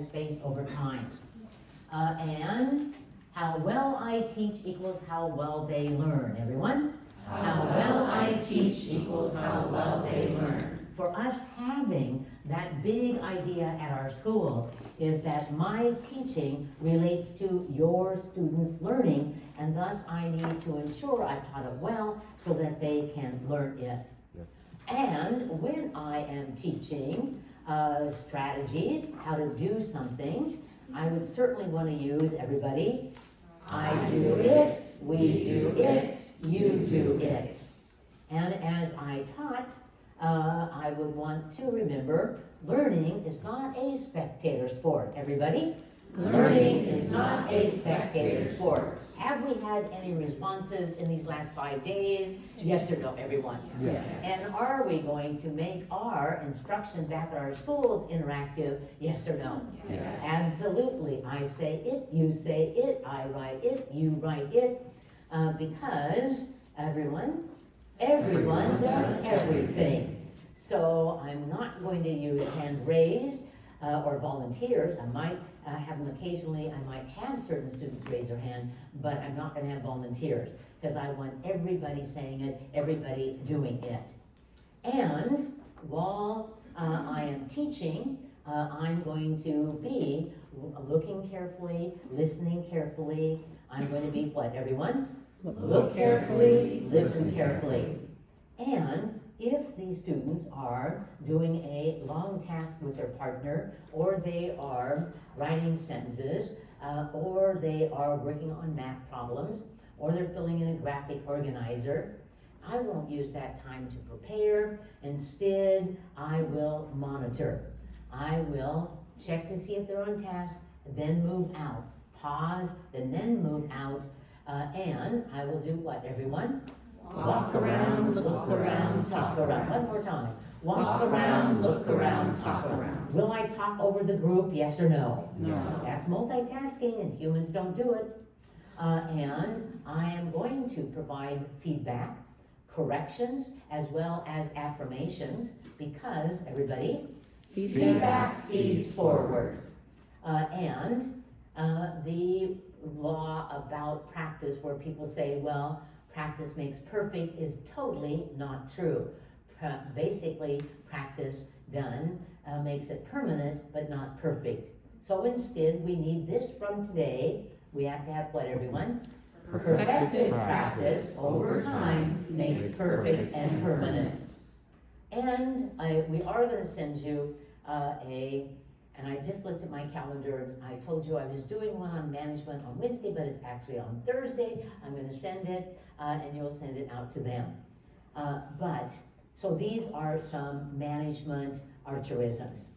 space over time. And how well I teach equals how well they learn. Everyone? How well I teach equals how well they learn. For us having that big idea at our school is that my teaching relates to your students' learning, and thus I need to ensure I've taught it well so that they can learn it. Yes. And when I am teaching strategies, how to do something, I would certainly want to use everybody. I do it, we do it, you do it. And as I taught, I would want to remember, learning is not a spectator sport. Everybody? Learning is not a spectator sport. Have we had any responses in these last 5 days? Yes or no, everyone? Yes. And are we going to make our instruction back at our schools interactive? Yes or no? Yes. Absolutely. I say it, you say it, I write it, you write it, because everyone does everything. So I'm not going to use hand raised or volunteers. I might have them occasionally. I might have certain students raise their hand, but I'm not going to have volunteers because I want everybody saying it, everybody doing it. And while I am teaching, I'm going to be looking carefully, listening carefully. I'm going to be what, everyone? Look carefully, listen carefully. And if these students are doing a long task with their partner, or they are writing sentences, or they are working on math problems, or they're filling in a graphic organizer, I won't use that time to prepare. Instead, I will monitor. I will check to see if they're on task, then move out. Pause, and then move out. And I will do what, everyone? Walk around, look around, talk around. One more time. Walk around, look around, talk around. Will I talk over the group, yes or no? No. That's multitasking and humans don't do it. And I am going to provide feedback, corrections, as well as affirmations, because, everybody, feedback feeds forward. And the law about practice, where people say, well, practice makes perfect, is totally not true. Basically, practice done makes it permanent, but not perfect. So instead, we need this from today. We have to have what, everyone? Perfected practice over time makes perfect and permanent. And we are going to send you and I just looked at my calendar. I told you I was doing one on management on Wednesday, but it's actually on Thursday. I'm going to send it, and you'll send it out to them. So these are some management Archerisms.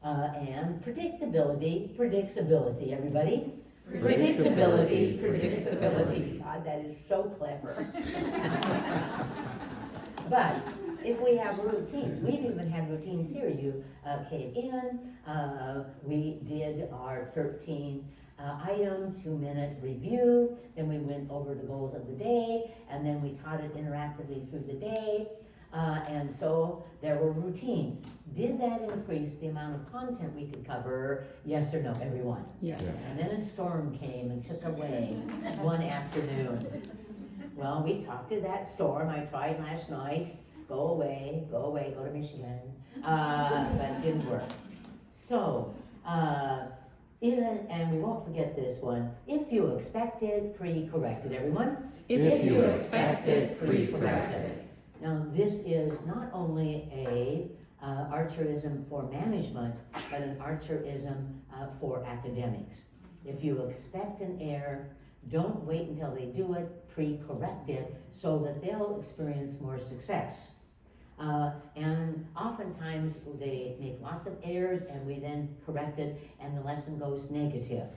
And predictability, predictability, everybody? Predictability, predictability. God, that is so clever. But if we have routines, we've even had routines here. You came in, we did our 13 item 2-minute review, then we went over the goals of the day, and then we taught it interactively through the day. And so there were routines. Did that increase the amount of content we could cover? Yes or no, everyone? Yes. And then a storm came and took away one afternoon. Well, we talked to that storm. I tried last night. Go away, go to Michigan. But it didn't work. So, and we won't forget this one. If you expected, pre-corrected, everyone? If you expected, pre-corrected. Now, this is not only a Archerism for management, but an Archerism for academics. If you expect an error, don't wait until they do it, pre-correct it, so that they'll experience more success. And oftentimes they make lots of errors and we then correct it and the lesson goes negative.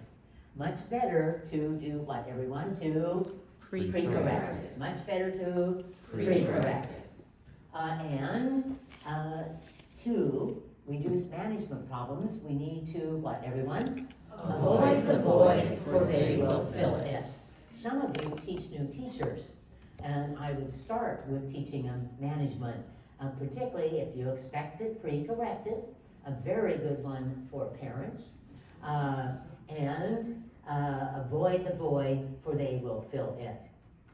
Much better to do what, everyone? To pre-correct. Much better to pre-correct. And to reduce management problems, we need to, what, everyone? Avoid the void, for they will fill it. Some of you teach new teachers, and I would start with teaching them management, particularly if you expect it, pre-corrected, a very good one for parents, and avoid the void, for they will fill it.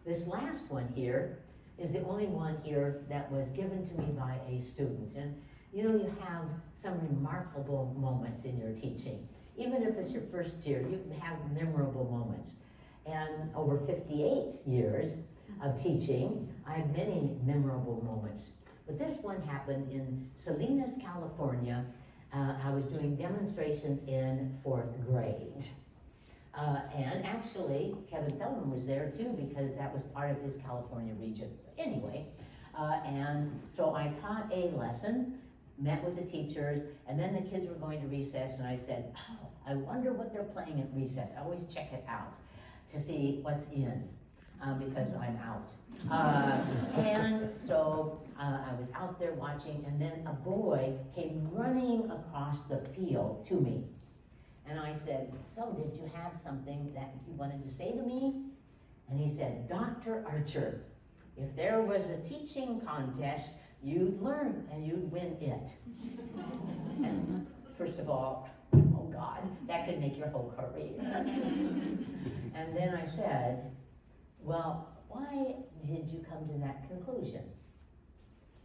This last one here is the only one here that was given to me by a student. And you know, you have some remarkable moments in your teaching. Even if it's your first year, you have memorable moments. And over 58 years of teaching, I have many memorable moments. But this one happened in Salinas, California. I was doing demonstrations in 4th grade. And actually, Kevin Feldman was there too, because that was part of his California region. But anyway, and so I taught a lesson, met with the teachers, and then the kids were going to recess, and I said, oh, I wonder what they're playing at recess. I always check it out to see what's in, because I'm out. And so I was out there watching, and then a boy came running across the field to me. And I said, so did you have something that you wanted to say to me? And he said, Dr. Archer, if there was a teaching contest, you'd learn and you'd win it. And first of all, oh God, that could make your whole career. And then I said, well, why did you come to that conclusion?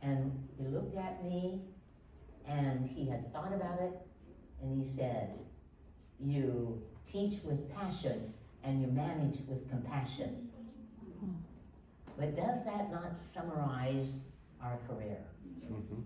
And he looked at me, and he had thought about it, and he said, you teach with passion and you manage with compassion. But does that not summarize our career? Mm-hmm.